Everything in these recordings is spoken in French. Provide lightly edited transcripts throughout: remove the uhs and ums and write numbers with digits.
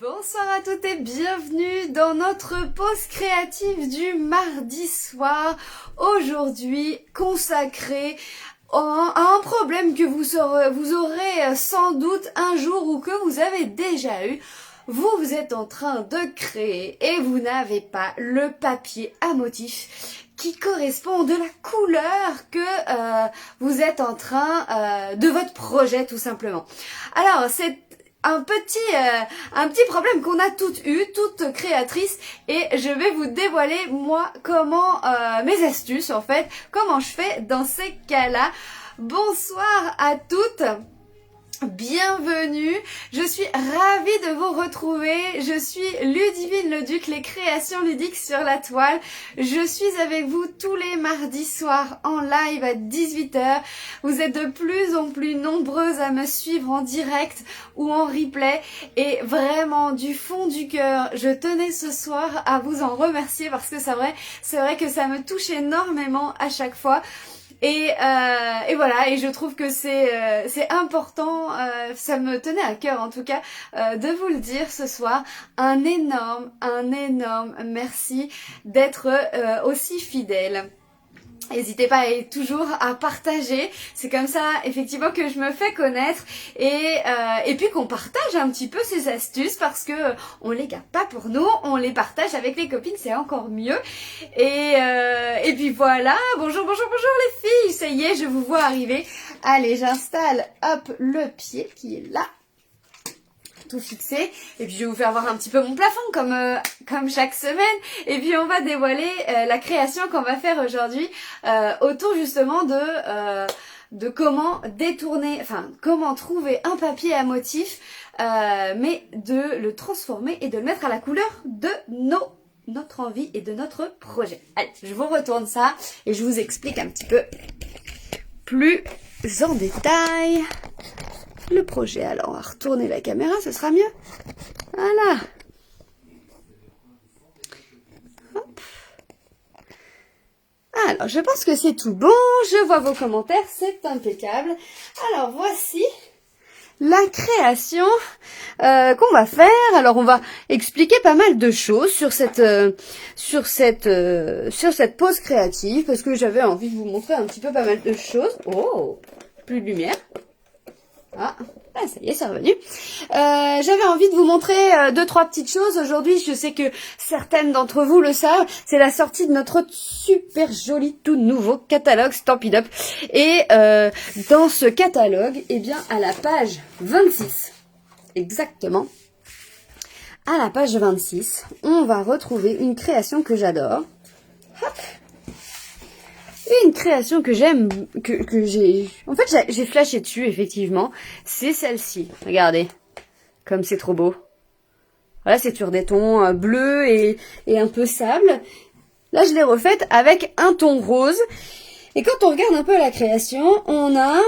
Bonsoir à toutes et bienvenue dans notre pause créative du mardi soir. Aujourd'hui consacré à un problème que vous aurez sans doute un jour ou que vous avez déjà eu. Vous êtes en train de créer et vous n'avez pas le papier à motif qui correspond de la couleur que vous êtes en train de votre projet tout simplement. Alors c'est un petit problème qu'on a toutes eu, toutes créatrices, et je vais vous dévoiler moi comment mes astuces en fait, comment je fais dans ces cas-là. Bonsoir à toutes. Bienvenue, je suis ravie de vous retrouver, je suis Ludivine Leduc, les créations ludiques sur la toile. Je suis avec vous tous les mardis soirs en live à 18h. Vous êtes de plus en plus nombreuses à me suivre en direct ou en replay et vraiment du fond du cœur, je tenais ce soir à vous en remercier parce que c'est vrai que ça me touche énormément à chaque fois. Et voilà, et je trouve que c'est important, ça me tenait à cœur en tout cas de vous le dire ce soir. Un énorme merci d'être aussi fidèle. N'hésitez pas toujours à partager, c'est comme ça effectivement que je me fais connaître et puis qu'on partage un petit peu ces astuces parce que on les garde pas pour nous, on les partage avec les copines, c'est encore mieux. Et puis voilà, bonjour les filles, ça y est, je vous vois arriver. Allez, j'installe hop le pied qui est là. Tout fixé et puis je vais vous faire voir un petit peu mon plafond comme chaque semaine et puis on va dévoiler la création qu'on va faire aujourd'hui autour justement de comment détourner, comment trouver un papier à motif mais de le transformer et de le mettre à la couleur de notre envie et de notre projet. Allez, je vous retourne ça et je vous explique un petit peu plus en détail le projet. Alors on va retourner la caméra, ce sera mieux. Voilà. Hop. Alors je pense que c'est tout bon, je vois vos commentaires, c'est impeccable. Alors voici la création qu'on va faire. Alors on va expliquer pas mal de choses sur cette pause créative parce que j'avais envie de vous montrer un petit peu pas mal de choses. Oh, plus de lumière. Ah, ça y est, c'est revenu. J'avais envie de vous montrer 2-3 petites choses. Aujourd'hui, je sais que certaines d'entre vous le savent, c'est la sortie de notre super joli tout nouveau catalogue Stampin' Up. Et dans ce catalogue, eh bien, à la page 26, exactement, à la page 26, on va retrouver une création que j'adore. Hop. Une création que j'aime, que j'ai... En fait, j'ai flashé dessus, effectivement. C'est celle-ci. Regardez. Comme c'est trop beau. Voilà, c'est sur des tons bleus et un peu sable. Là, je l'ai refaite avec un ton rose. Et quand on regarde un peu la création, on a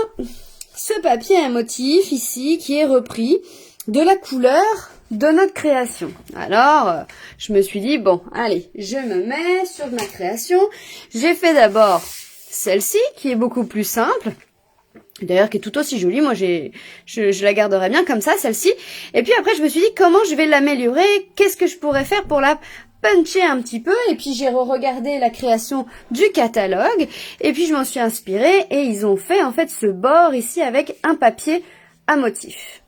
ce papier à motif ici qui est repris de la couleur de notre création. Alors, je me suis dit, bon, allez, je me mets sur ma création. J'ai fait d'abord celle-ci, qui est beaucoup plus simple. D'ailleurs, qui est tout aussi jolie. Moi, je la garderai bien comme ça, celle-ci. Et puis après, je me suis dit, comment je vais l'améliorer? Qu'est-ce que je pourrais faire pour la puncher un petit peu? Et puis, j'ai regardé la création du catalogue. Et puis, je m'en suis inspirée. Et ils ont fait, en fait, ce bord ici avec un papier à motif.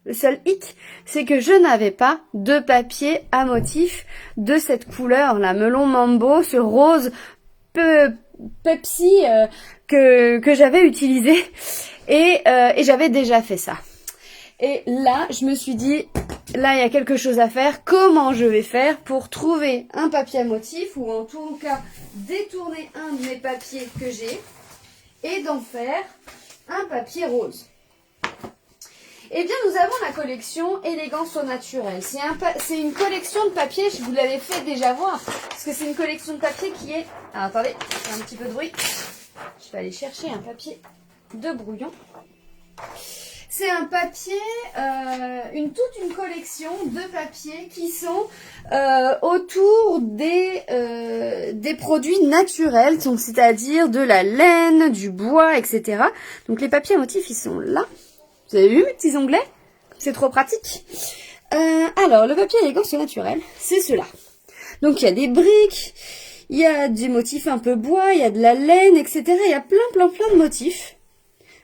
Le seul hic, c'est que je n'avais pas de papier à motif de cette couleur, la melon mambo, ce rose Pepsi que j'avais utilisé et j'avais déjà fait ça. Et là, je me suis dit, là, il y a quelque chose à faire. Comment je vais faire pour trouver un papier à motif ou en tout cas détourner un de mes papiers que j'ai et d'en faire un papier rose. Eh bien, nous avons la collection Élégance au naturel. C'est une collection de papier, je vous l'avais fait déjà voir, parce que c'est une collection de papier qui est... Ah, attendez, il y a un petit peu de bruit. Je vais aller chercher un papier de brouillon. C'est un papier, toute une collection de papiers qui sont autour des produits naturels, donc c'est-à-dire de la laine, du bois, etc. Donc les papiers à motifs, ils sont là. Vous avez vu mes petits onglets? C'est trop pratique. Alors, le papier élégance au naturel, c'est cela. Donc, il y a des briques, il y a des motifs un peu bois, il y a de la laine, etc. Il y a plein de motifs.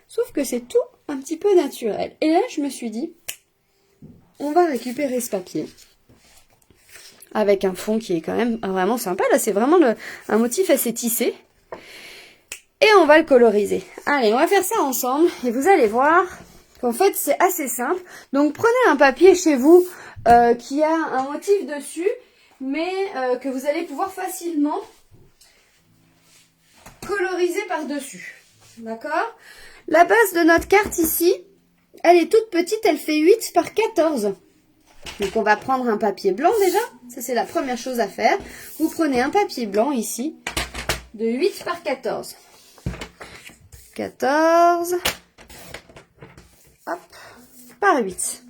Sauf que c'est tout un petit peu naturel. Et là, je me suis dit, on va récupérer ce papier. Avec un fond qui est quand même vraiment sympa. Là, c'est vraiment un motif assez tissé. Et on va le coloriser. Allez, on va faire ça ensemble. Et vous allez voir qu'en fait, c'est assez simple. Donc, prenez un papier chez vous qui a un motif dessus, mais que vous allez pouvoir facilement coloriser par-dessus. D'accord? La base de notre carte ici, elle est toute petite. Elle fait 8 par 14. Donc, on va prendre un papier blanc déjà. Ça, c'est la première chose à faire. Vous prenez un papier blanc ici de 8 par 14. 14, hop, par 8.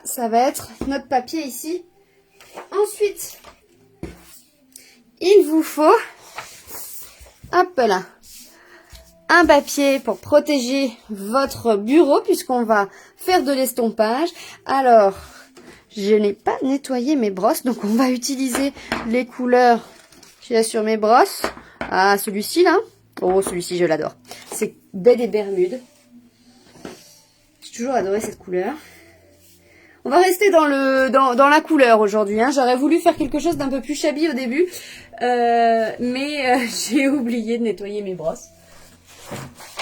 Ça va être notre papier ici. Ensuite, il vous faut, hop là, un papier pour protéger votre bureau puisqu'on va faire de l'estompage. Alors, je n'ai pas nettoyé mes brosses, donc on va utiliser les couleurs qu'il y a sur mes brosses. Ah, celui-ci là. Oh, celui-ci, je l'adore. C'est Baie des Bermudes. J'ai toujours adoré cette couleur. On va rester dans la couleur aujourd'hui. Hein. J'aurais voulu faire quelque chose d'un peu plus shabby au début, mais j'ai oublié de nettoyer mes brosses.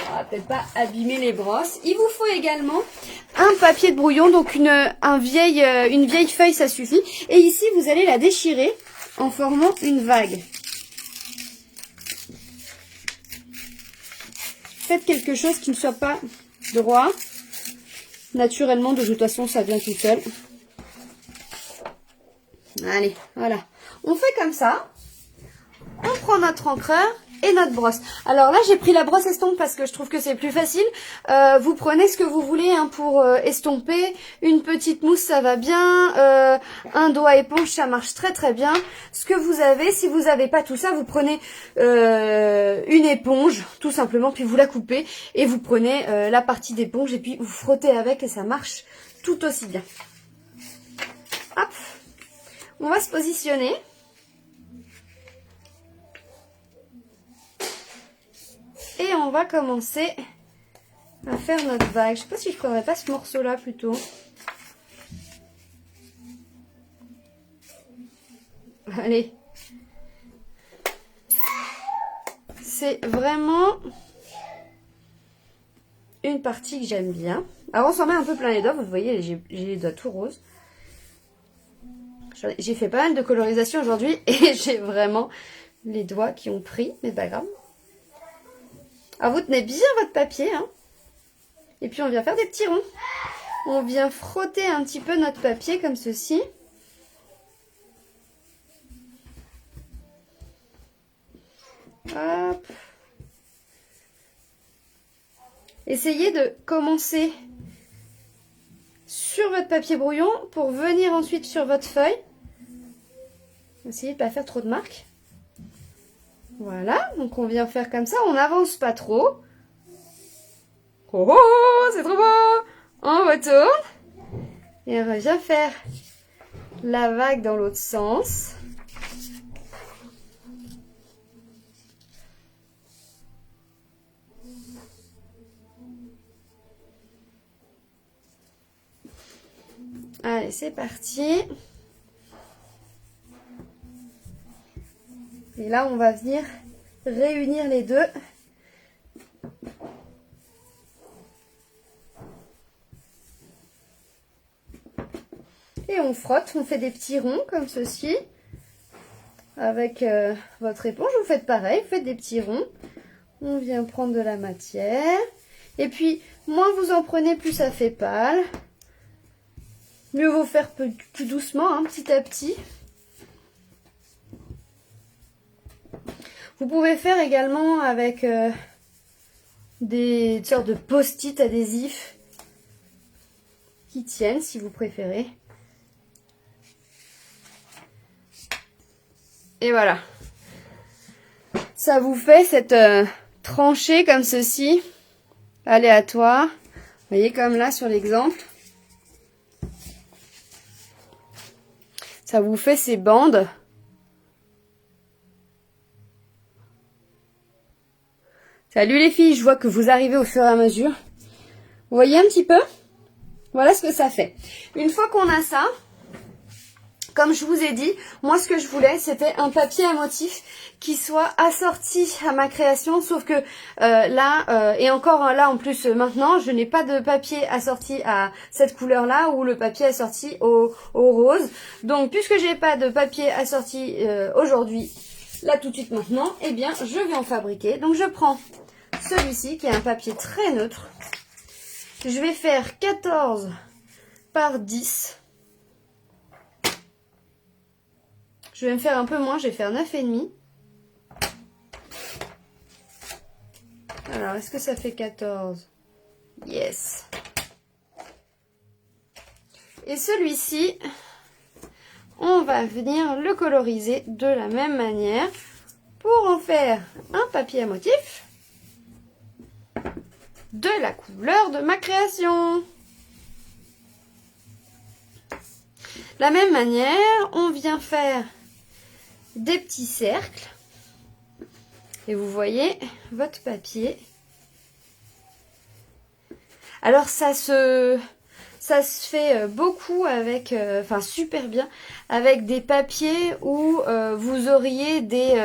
On va peut-être pas abîmer les brosses. Il vous faut également un papier de brouillon, donc une vieille feuille, ça suffit. Et ici, vous allez la déchirer en formant une vague. Faites quelque chose qui ne soit pas droit. Naturellement, de toute façon, ça vient tout seul. Allez, voilà. On fait comme ça. On prend notre encreur et notre brosse. Alors là, j'ai pris la brosse estompe parce que je trouve que c'est plus facile. Vous prenez ce que vous voulez hein, pour estomper. Une petite mousse, ça va bien. Un doigt éponge, ça marche très très bien. Ce que vous avez, si vous n'avez pas tout ça, vous prenez une éponge, tout simplement, puis vous la coupez. Et vous prenez la partie d'éponge et puis vous frottez avec et ça marche tout aussi bien. Hop. On va se positionner. Et on va commencer à faire notre vague. Je sais pas si je prendrais pas ce morceau-là plutôt. Allez. C'est vraiment une partie que j'aime bien. Alors on s'en met un peu plein les doigts. Vous voyez, j'ai les doigts tout roses. J'ai fait pas mal de colorisation aujourd'hui et j'ai vraiment les doigts qui ont pris. Mais pas grave. Alors vous tenez bien votre papier, hein. Et puis on vient faire des petits ronds. On vient frotter un petit peu notre papier comme ceci. Hop. Essayez de commencer sur votre papier brouillon pour venir ensuite sur votre feuille. Essayez de ne pas faire trop de marques. Voilà, donc on vient faire comme ça, on n'avance pas trop. Oh, oh c'est trop beau! On retourne. Et on revient faire la vague dans l'autre sens. Allez, c'est parti. Et là, on va venir réunir les deux. Et on frotte, on fait des petits ronds comme ceci. Avec votre éponge, vous faites pareil, vous faites des petits ronds. On vient prendre de la matière. Et puis, moins vous en prenez, plus ça fait pâle. Mieux vaut faire plus doucement, hein, petit à petit. Vous pouvez faire également avec des sortes de post-it adhésifs qui tiennent si vous préférez. Et voilà. ça vous fait cette tranchée comme ceci, aléatoire. Vous voyez comme là sur l'exemple. Ça vous fait ces bandes. Salut les filles, je vois que vous arrivez au fur et à mesure. Vous voyez un petit peu? Voilà ce que ça fait. Une fois qu'on a ça, comme je vous ai dit, moi ce que je voulais c'était un papier à motif qui soit assorti à ma création, sauf que là, et encore là en plus maintenant, je n'ai pas de papier assorti à cette couleur là ou le papier assorti au rose. Donc puisque j'ai pas de papier assorti aujourd'hui, là tout de suite maintenant, eh bien je vais en fabriquer. Donc je prends celui-ci qui est un papier très neutre. Je vais faire 14 par 10. Je vais me faire un peu moins, je vais faire 9,5. Alors, est-ce que ça fait 14? Yes. Et celui-ci, on va venir le coloriser de la même manière pour en faire un papier à motif de la couleur de ma création. De la même manière, on vient faire des petits cercles. Et vous voyez votre papier. Alors ça se fait beaucoup avec, enfin super bien, avec des papiers où vous auriez des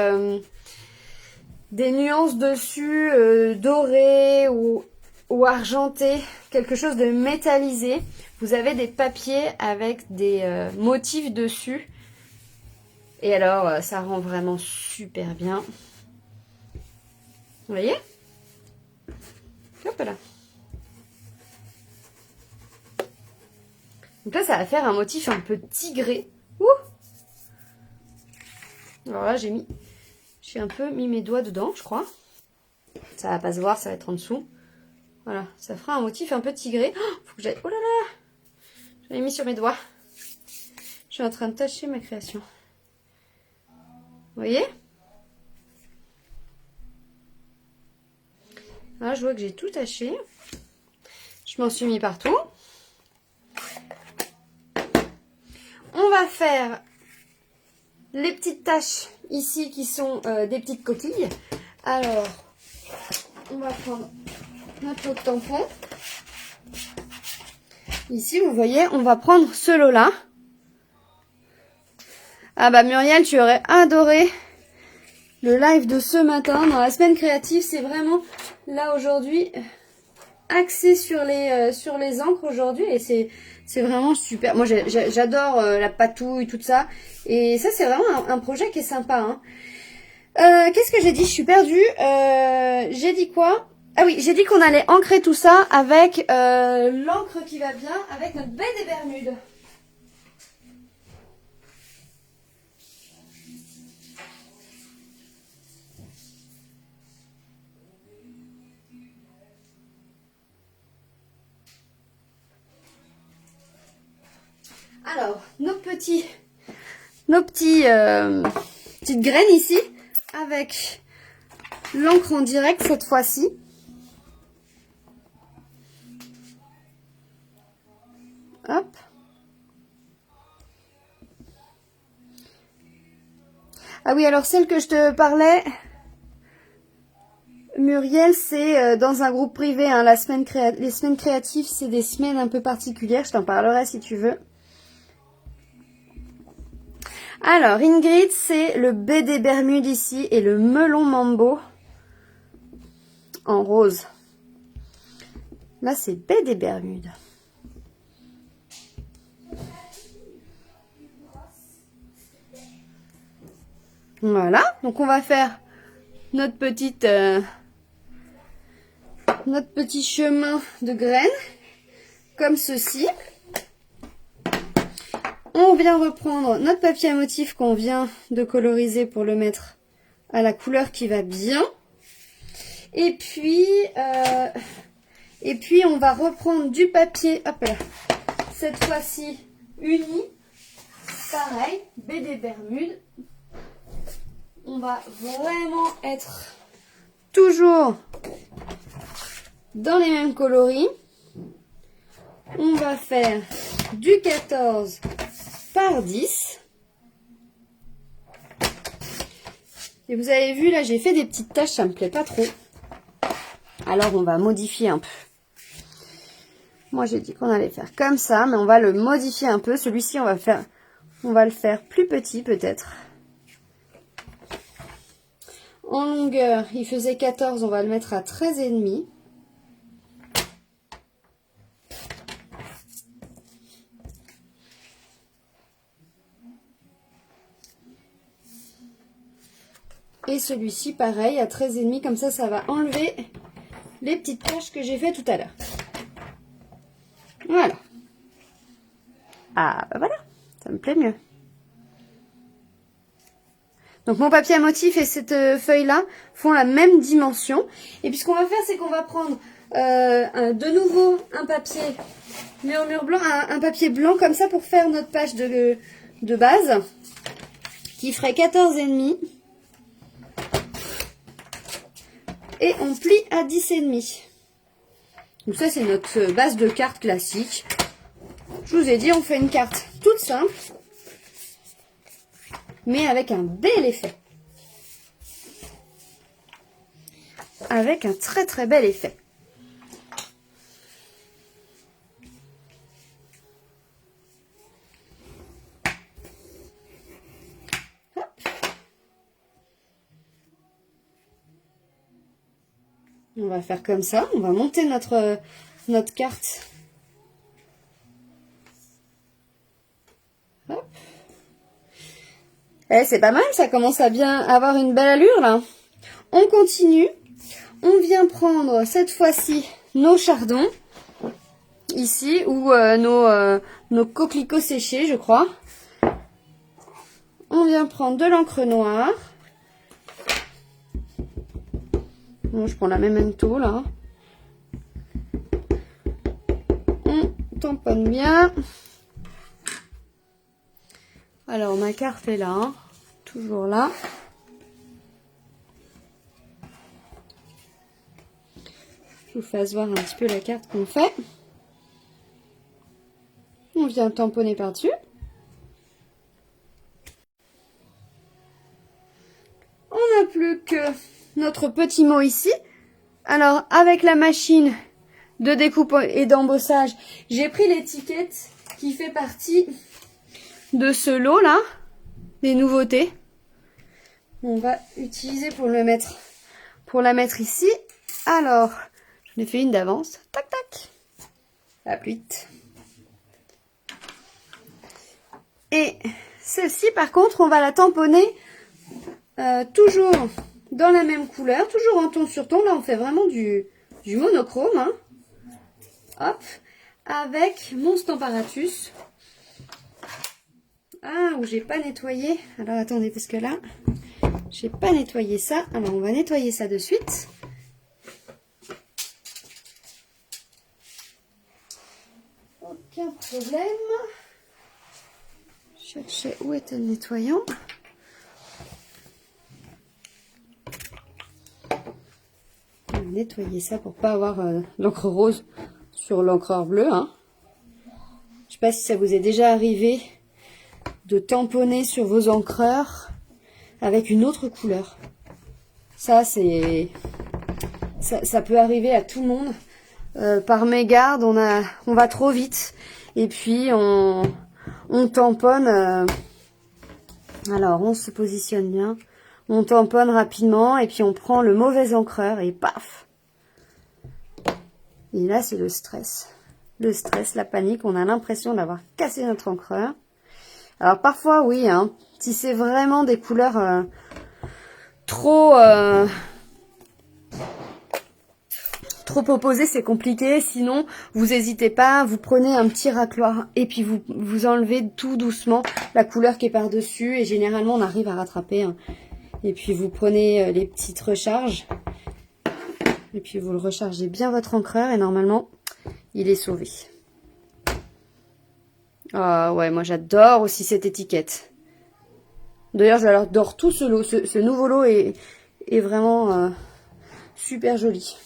nuances dessus, dorées ou argentées, quelque chose de métallisé. Vous avez des papiers avec des motifs dessus. Et alors, ça rend vraiment super bien. Vous voyez? Hop là. Donc là, ça va faire un motif un peu tigré. Ouh! Alors là, j'ai un peu mis mes doigts dedans, je crois. Ça va pas se voir, ça va être en dessous. Voilà, ça fera un motif un peu tigré. Oh, faut que j'aille... Oh là là! Je l'ai mis sur mes doigts. Je suis en train de tâcher ma création. Vous voyez? Là, je vois que j'ai tout taché. Je m'en suis mis partout. On va faire les petites taches ici qui sont des petites coquilles. Alors, on va prendre notre pot de tampon. Ici, vous voyez, on va prendre ce lot-là. Ah bah Muriel, tu aurais adoré le live de ce matin dans la semaine créative. C'est vraiment là aujourd'hui axé sur les encres aujourd'hui et c'est vraiment super. Moi j'adore la patouille, tout ça. Et ça c'est vraiment un projet qui est sympa. Hein. Qu'est-ce que j'ai dit? Je suis perdue. J'ai dit quoi? Ah oui, j'ai dit qu'on allait ancrer tout ça avec l'encre qui va bien avec notre baie des Bermudes. Alors, nos petites graines ici, avec l'encre en direct cette fois-ci. Hop. Ah oui, alors celle que je te parlais, Muriel, c'est dans un groupe privé. Hein, les semaines créatives, c'est des semaines un peu particulières. Je t'en parlerai si tu veux. Alors, Ingrid, c'est le baie des Bermudes ici et le melon mambo en rose. Là, c'est baie des Bermudes. Voilà, donc on va faire notre petit chemin de graines, comme ceci. On vient reprendre notre papier à motif qu'on vient de coloriser pour le mettre à la couleur qui va bien. Et puis on va reprendre du papier, hop là, cette fois-ci uni, pareil, baie des Bermudes. on va vraiment être toujours dans les mêmes coloris. On va faire du 14 par 10. Et vous avez vu, là, j'ai fait des petites taches, ça me plaît pas trop. Alors, on va modifier un peu. Moi, j'ai dit qu'on allait faire comme ça, mais on va le modifier un peu. Celui-ci, on va le faire plus petit, peut-être. En longueur, il faisait 14, on va le mettre à 13,5. Et celui-ci, pareil, à 13,5, comme ça va enlever les petites taches que j'ai fait tout à l'heure. Voilà. Ah, bah voilà, ça me plaît mieux. Donc mon papier à motif et cette feuille-là font la même dimension. Et puis ce qu'on va faire, c'est qu'on va prendre de nouveau un papier, mais en mur blanc, un papier blanc comme ça pour faire notre page de base, qui ferait 14,5. Et on plie à 10,5. Donc ça, c'est notre base de carte classique. Je vous ai dit, on fait une carte toute simple, mais avec un bel effet. Avec un très très bel effet. Hop. On va faire comme ça, on va monter notre carte. Hop. Eh, c'est pas mal, ça commence à bien avoir une belle allure là. On continue. On vient prendre cette fois-ci nos chardons. Ici, ou nos coquelicots séchés, je crois. On vient prendre de l'encre noire. Bon, je prends la même Memento là. On tamponne bien. Alors, ma carte est là, hein, toujours là. Je vous fasse voir un petit peu la carte qu'on fait. On vient tamponner par-dessus. On n'a plus que notre petit mot ici. Alors, avec la machine de découpe et d'embossage, j'ai pris l'étiquette qui fait partie de ce lot là, des nouveautés. On va utiliser pour la mettre ici. Alors, j'en ai fait une d'avance. Tac tac. La pluie. Et celle-ci, par contre, on va la tamponner toujours dans la même couleur, toujours en ton sur ton. Là, on fait vraiment du monochrome. Hein. Hop, avec mon Stamparatus. Ah, où j'ai pas nettoyé. Alors, attendez, parce que là, j'ai pas nettoyé ça. Alors, on va nettoyer ça de suite. Aucun problème. Chercher où était le nettoyant. On va nettoyer ça pour pas avoir l'encre rose sur l'encreur bleue. Hein. Je sais pas si ça vous est déjà arrivé de tamponner sur vos encreurs avec une autre couleur. Ça, ça peut arriver à tout le monde. Par mégarde, on va trop vite et puis on tamponne. Alors, on se positionne bien. On tamponne rapidement et puis on prend le mauvais encreur et paf. Et là, c'est le stress. Le stress, la panique. On a l'impression d'avoir cassé notre encreur. Alors, parfois, oui, hein, si c'est vraiment des couleurs trop opposées, c'est compliqué. Sinon, vous n'hésitez pas, vous prenez un petit racloir et puis vous enlevez tout doucement la couleur qui est par-dessus. Et généralement, on arrive à rattraper. Hein. Et puis, vous prenez les petites recharges. Et puis, vous le rechargez bien votre encreur et normalement, il est sauvé. Ah ouais, moi j'adore aussi cette étiquette. D'ailleurs, j'adore tout ce lot. Ce nouveau lot est vraiment super joli.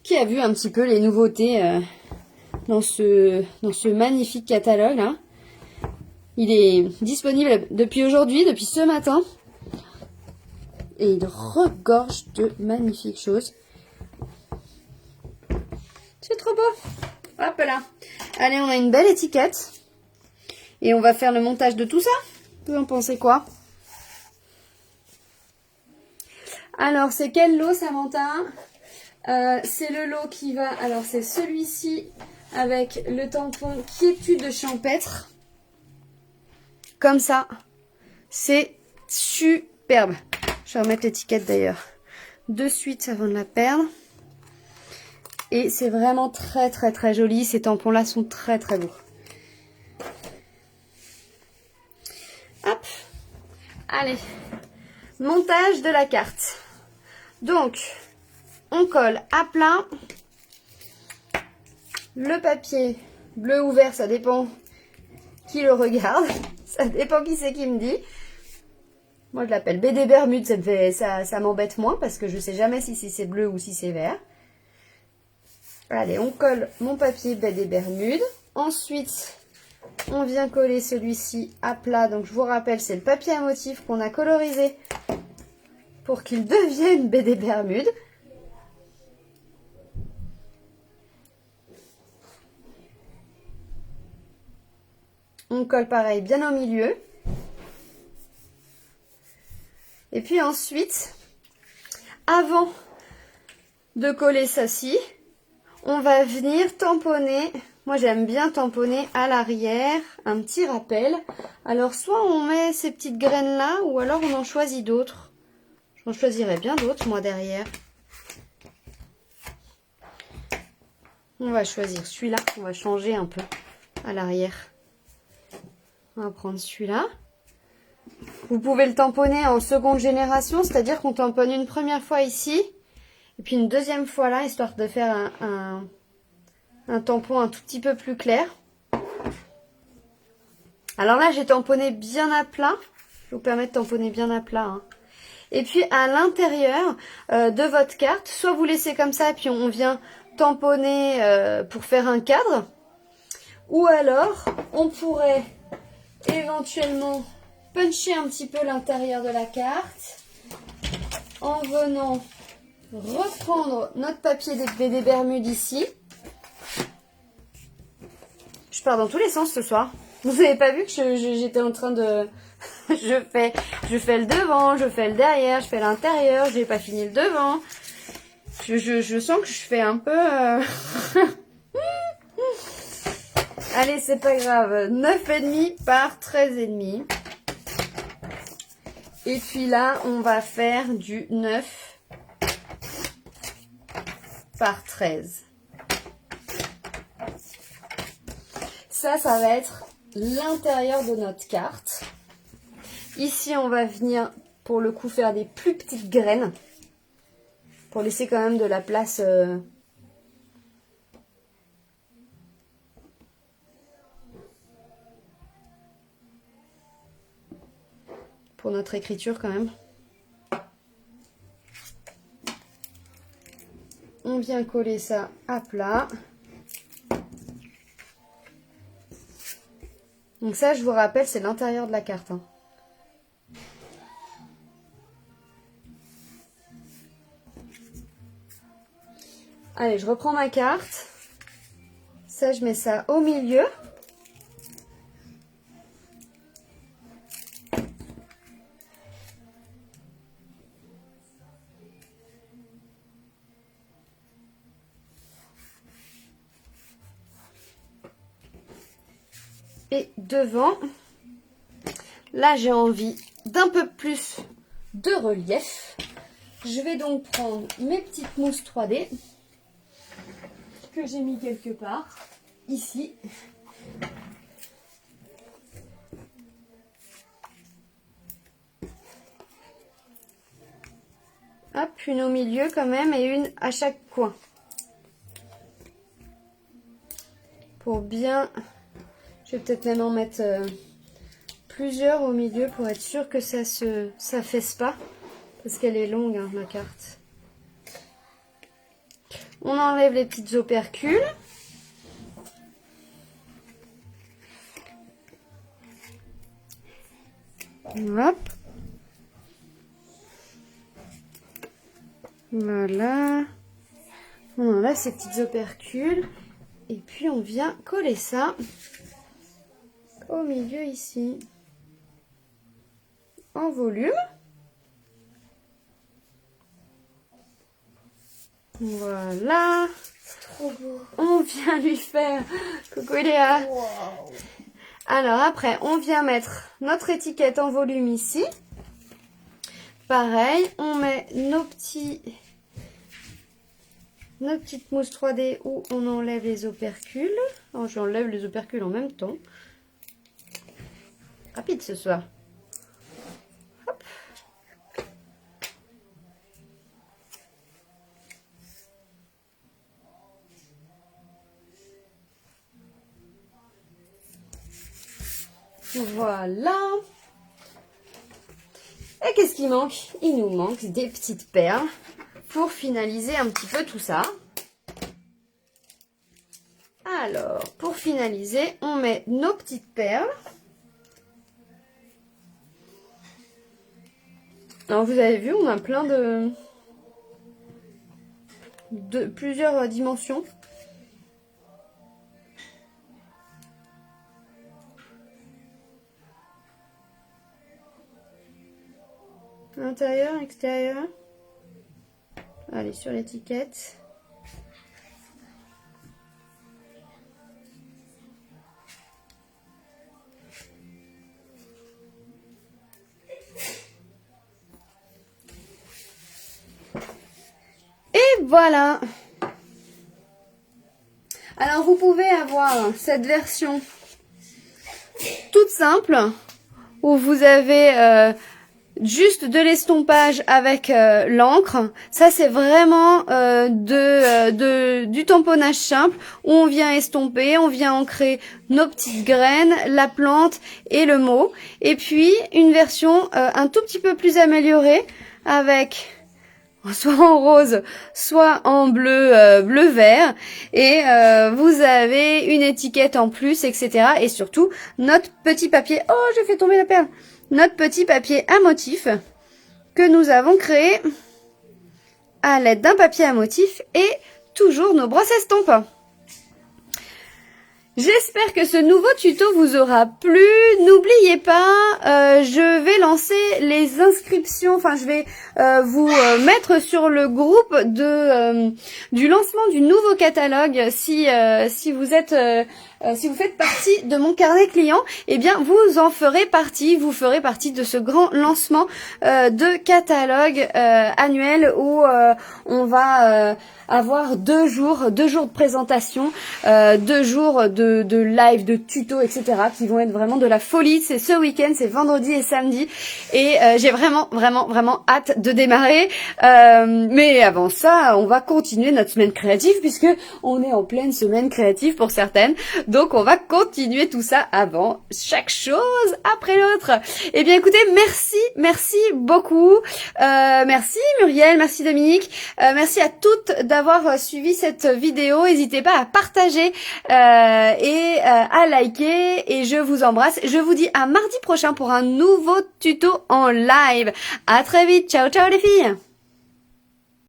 Qui a vu un petit peu les nouveautés dans ce magnifique catalogue là? Il est disponible depuis aujourd'hui, depuis ce matin. Et il regorge de magnifiques choses. C'est trop beau. Hop là. Allez, on a une belle étiquette. Et on va faire le montage de tout ça. Vous en pensez quoi? Alors, c'est quel lot, Samantha? C'est le lot qui va... Alors, c'est celui-ci avec le tampon quiétude champêtre. Comme ça. C'est superbe. Je vais remettre l'étiquette d'ailleurs de suite avant de la perdre. Et c'est vraiment très très très joli. Ces tampons-là sont très très beaux. Hop. Allez. Montage de la carte. Donc, on colle à plat. Le papier bleu ou vert, ça dépend qui le regarde. Ça dépend qui c'est qui me dit. Moi, je l'appelle BD Bermude. Ça m'embête moins parce que je sais jamais si c'est bleu ou si c'est vert. Allez, on colle mon papier BD Bermude. Ensuite, on vient coller celui-ci à plat. Donc, je vous rappelle, c'est le papier à motif qu'on a colorisé pour qu'il devienne BD Bermude. On colle pareil bien au milieu. Et puis ensuite, avant de coller ça-ci, on va venir tamponner. Moi, j'aime bien tamponner à l'arrière, un petit rappel. Alors, soit on met ces petites graines-là, ou alors on en choisit d'autres. J'en choisirais bien d'autres, moi, derrière. On va choisir celui-là. On va changer un peu à l'arrière. On va prendre celui-là. Vous pouvez le tamponner en seconde génération, c'est-à-dire qu'on tamponne une première fois ici, et puis une deuxième fois là, histoire de faire un tampon un tout petit peu plus clair. Alors là, j'ai tamponné bien à plat. Je vous permets de tamponner bien à plat. Hein. Et puis à l'intérieur de votre carte, soit vous laissez comme ça, et puis on vient tamponner pour faire un cadre, ou alors on pourrait éventuellement puncher un petit peu l'intérieur de la carte en venant reprendre notre papier BD Bermude ici. Je pars dans tous les sens ce soir. Vous n'avez pas vu que j'étais en train de... je fais le devant, je fais le derrière, je fais l'intérieur, j'ai pas fini le devant. Je sens que je fais un peu... Allez, c'est pas grave. 9,5 par 13,5. Et puis là, on va faire du 9 par 13. Ça va être l'intérieur de notre carte. Ici, on va venir, pour le coup, faire des plus petites graines. Pour laisser quand même de la place... pour notre écriture quand même. On vient coller ça à plat. Donc ça, je vous rappelle, c'est l'intérieur de la carte. Hein. Allez, je reprends ma carte. Ça, je mets ça au milieu. Et devant, là j'ai envie d'un peu plus de relief. Je vais donc prendre mes petites mousses 3D que j'ai mis quelque part, ici. Hop, une au milieu quand même et une à chaque coin. bien. Je vais peut-être même en mettre plusieurs au milieu pour être sûr que ça s'affaisse pas. Parce qu'elle est longue, hein, ma carte. On enlève les petites opercules. Hop. Voilà. On enlève ces petites opercules. Et puis on vient coller ça au milieu ici. En volume. Voilà. Trop beau. On vient lui faire... Coucou Léa. Wow. Alors après, on vient mettre notre étiquette en volume ici. Pareil, on met nos petites mousses 3D où on enlève les opercules. Oh, j'enlève les opercules en même temps. Rapide ce soir. Hop. Voilà. Et qu'est-ce qui manque? Il nous manque des petites perles pour finaliser un petit peu tout ça. Alors, pour finaliser, on met nos petites perles. Alors, vous avez vu, on a plein de plusieurs dimensions. Intérieur, extérieur. Allez, sur l'étiquette. Et voilà. Alors, vous pouvez avoir cette version toute simple où vous avez... juste de l'estompage avec l'encre. Ça, c'est vraiment du tamponnage simple où on vient estomper, on vient ancrer nos petites graines, la plante et le mot. Et puis, une version un tout petit peu plus améliorée avec soit en rose, soit en bleu-vert. Et vous avez une étiquette en plus, etc. Et surtout, notre petit papier... Oh, j'ai fait tomber la perle! Notre petit papier à motif que nous avons créé à l'aide d'un papier à motif et toujours nos brosses estampes. J'espère que ce nouveau tuto vous aura plu. N'oubliez pas, je vais lancer les inscriptions, enfin je vais vous mettre sur le groupe du lancement du nouveau catalogue. Si vous êtes... si vous faites partie de mon carnet client, eh bien vous en ferez partie, vous ferez partie de ce grand lancement de catalogue annuel où on va avoir 2 jours de présentation, 2 jours de live, de tutos, etc. qui vont être vraiment de la folie. C'est ce week-end, c'est vendredi et samedi et j'ai vraiment hâte de démarrer. Mais avant ça, on va continuer notre semaine créative puisque on est en pleine semaine créative pour certaines. Donc, on va continuer tout ça avant chaque chose après l'autre. Eh bien, écoutez, merci beaucoup. Merci Muriel, merci Dominique. Merci à toutes d'avoir suivi cette vidéo. N'hésitez pas à partager et à liker. Et je vous embrasse. Je vous dis à mardi prochain pour un nouveau tuto en live. À très vite. Ciao, ciao les filles.